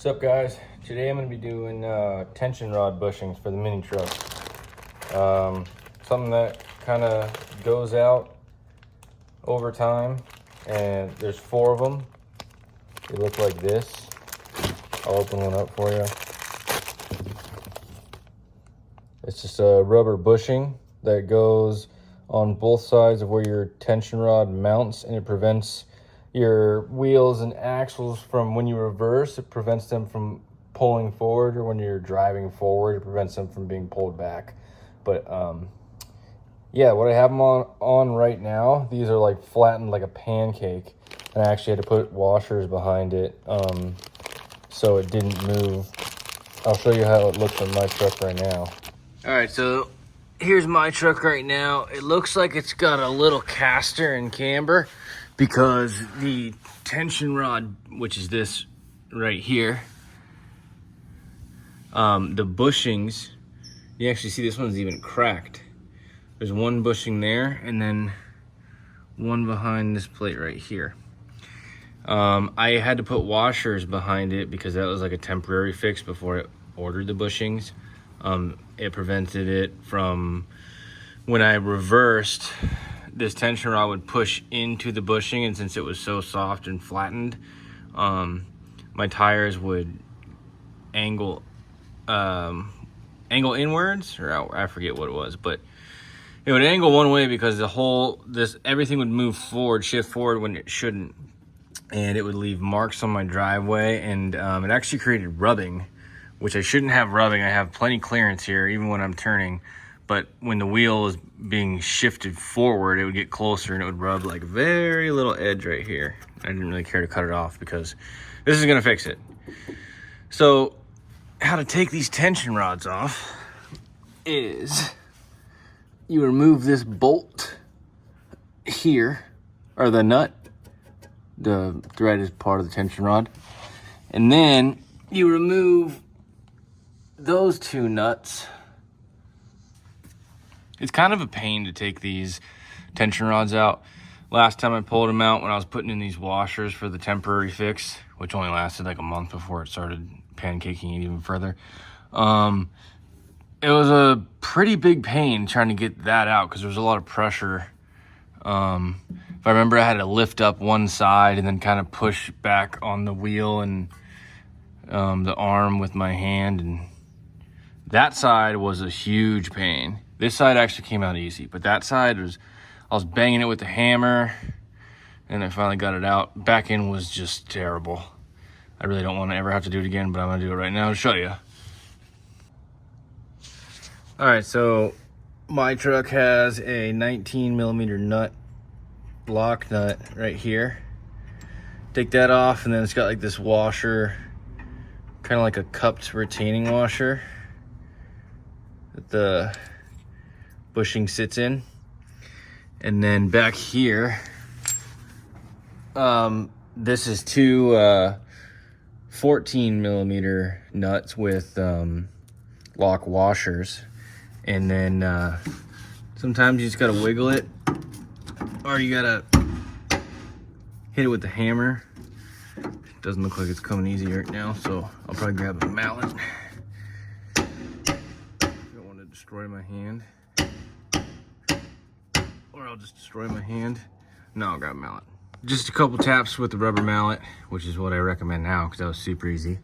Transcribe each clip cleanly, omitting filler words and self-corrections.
What's up, guys? Today I'm going to be doing tension rod bushings for the mini truck. Something that kind of goes out over time, and there's 4 of them. They look like this. I'll open one up for you. It's just a rubber bushing that goes on both sides of where your tension rod mounts, and it prevents your wheels and axles from, when you reverse, it prevents them from pulling forward, or when you're driving forward, it prevents them from being pulled back. But yeah, what I have them on right now, these are like flattened like a pancake, and I actually had to put washers behind it so it didn't move. I'll show you how it looks on my truck right now. All right, so here's my truck right now. It looks like it's got a little caster and camber because the tension rod, which is this right here, the bushings, you actually see this one's even cracked. There's one bushing there and then one behind this plate right here. I had to put washers behind it because that was like a temporary fix before I ordered the bushings. It prevented it from, when I reversed, this tension rod would push into the bushing, and since it was so soft and flattened, my tires would angle inwards, or I forget what it was, but it would angle one way because everything would move forward, shift forward when it shouldn't, and it would leave marks on my driveway, and it actually created rubbing, which I shouldn't have rubbing. I have plenty clearance here, even when I'm turning. But when the wheel is being shifted forward, it would get closer and it would rub like a very little edge right here. I didn't really care to cut it off because this is gonna fix it. So how to take these tension rods off is you remove this bolt here, or the nut. The thread is part of the tension rod. And then you remove those 2 nuts. It's kind of a pain to take these tension rods out. Last time I pulled them out when I was putting in these washers for the temporary fix, which only lasted like a month before it started pancaking it even further. It was a pretty big pain trying to get that out because there was a lot of pressure. If I remember, I had to lift up one side and then kind of push back on the wheel and the arm with my hand, and that side was a huge pain. This side actually came out easy, but that side I was banging it with the hammer, and I finally got it out. Back end was just terrible. I really don't want to ever have to do it again, but I'm gonna do it right now to show you. All right, so my truck has a 19mm nut, lock nut right here. Take that off, and then it's got like this washer, kind of like a cupped retaining washer that the bushing sits in. And then back here, this is 2 14mm nuts with lock washers. And then sometimes you just gotta wiggle it, or you gotta hit it with the hammer. It doesn't look like it's coming easy right now, so I'll probably grab a mallet. I don't want to destroy my hand. Or I'll just destroy my hand. No, I'll grab a mallet. Just a couple taps with the rubber mallet, which is what I recommend now because that was super easy.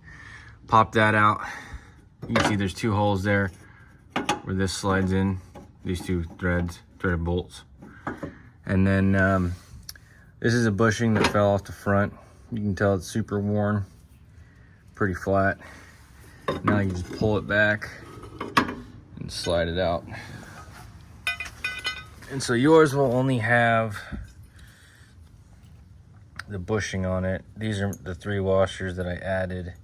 Pop that out. You can see there's 2 holes there where this slides in, these 2 threaded bolts. And then this is a bushing that fell off the front. You can tell it's super worn, pretty flat. Now you just pull it back and slide it out. And so yours will only have the bushing on it. These are the 3 washers that I added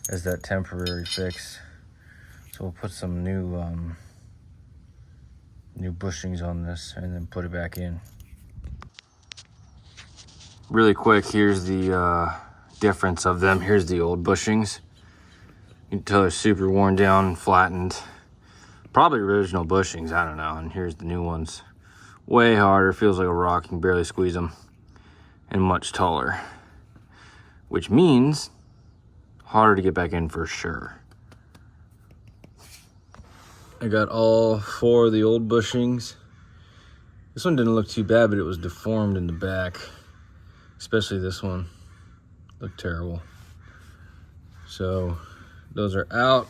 as that temporary fix. So we'll put some new bushings on this and then put it back in. Really quick, here's the difference of them. Here's the old bushings. You can tell they're super worn down and flattened. Probably original bushings, I don't know. And here's the new ones. Way harder, feels like a rock, you can barely squeeze them. And much taller. Which means harder to get back in for sure. I got all 4 of the old bushings. This one didn't look too bad, but it was deformed in the back. Especially this one. Looked terrible. So those are out.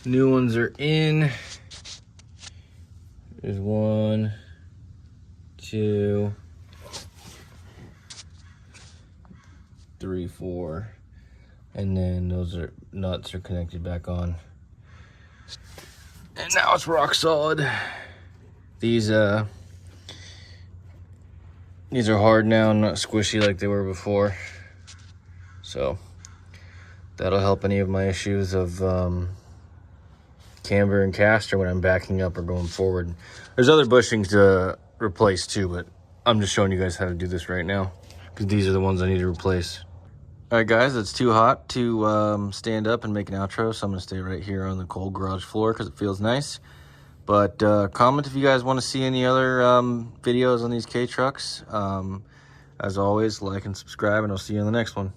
New ones are in. There's 1, 2, 3, 4. And then those nuts are connected back on. And now it's rock solid. These are hard now, not squishy like they were before. So that'll help any of my issues of camber and caster when I'm backing up or going forward. There's other bushings to replace too, but I'm just showing you guys how to do this right now because these are the ones I need to replace. All right, guys, it's too hot to stand up and make an outro, so I'm gonna stay right here on the cold garage floor because it feels nice. But comment if you guys want to see any other videos on these K-Trucks. As always, like and subscribe, and I'll see you in the next one.